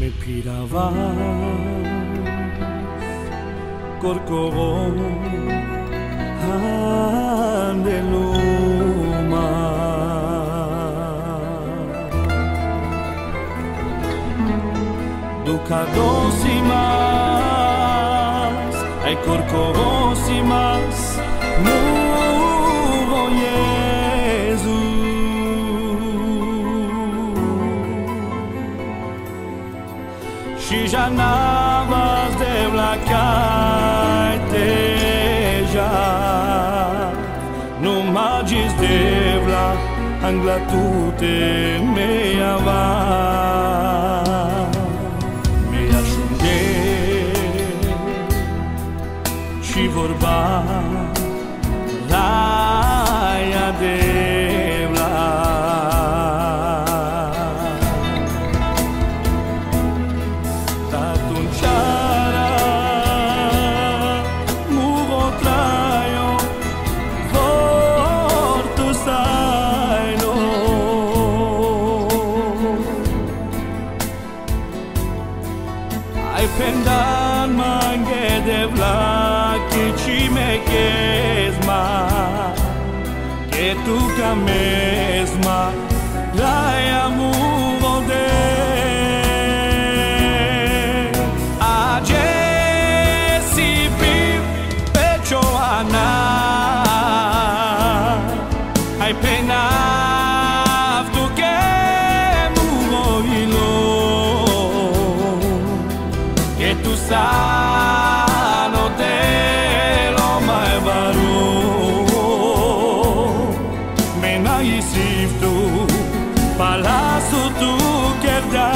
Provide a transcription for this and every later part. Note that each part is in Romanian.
me piravas corcovó andeluma ducadosimas ai corcovosimas no și janavas de vlacaiteja nu magis de vla anglatute meiava meia șunde și vorba raia de ai pendan mange de vlache ci me kesma che tu ca mesma dai amuro de a Jesse pecho ana ai pena sano te lo mai varu me na isif tu palaso tu kerda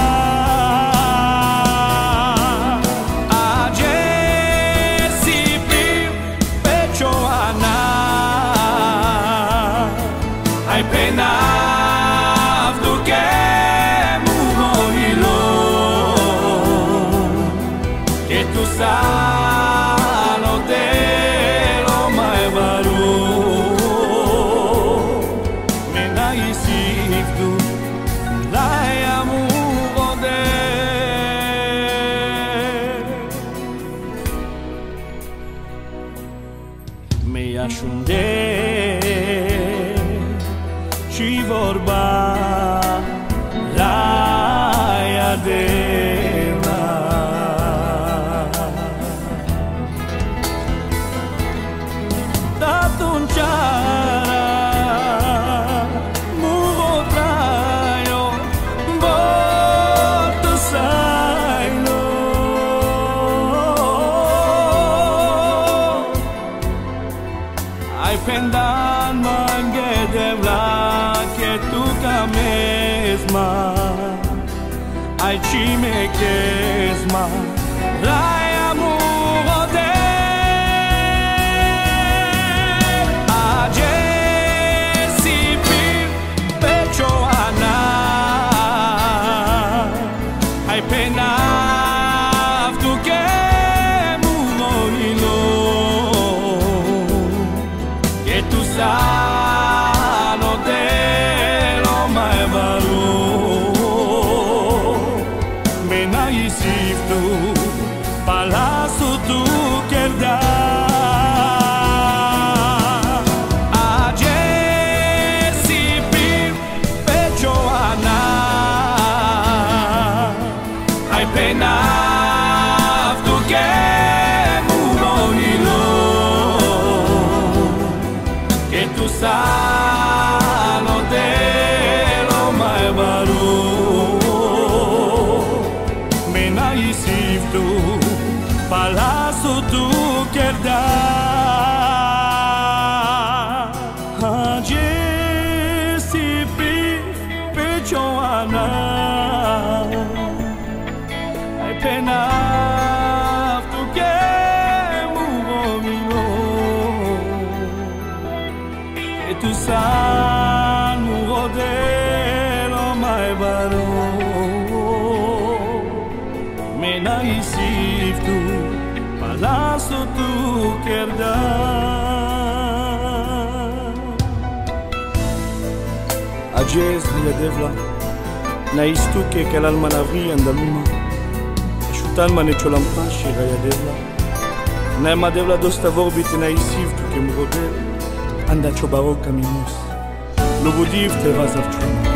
a Jesse pecho ana ai pena tu que tu sano te lo mai varu me na isif tu dai amuro de me ashunde și vorba raia de ai pendan mange de vlache tu ca mesma ai ci me kesma rai amuro de a Jesse pecho ana ai pena tu que sano te lo mai varu me na isif tu palaso tu kerda a Jesse pecho ana ai pena tu que tu sano te lo mai varu me na isif tu palaso tu kerda a Jesse pecho ana ai pena tu que tu sano te lo mai varu me na isif tu palaso tu kerda a Jesse ni la devla na istuke que l'alma navri andaluma Tan maneciulam pași raiadevla. Naimadevla dosta vorbit naisiv tu kem rodel. Anda ciobarok kamimus. Lubudiv te vazavčuna.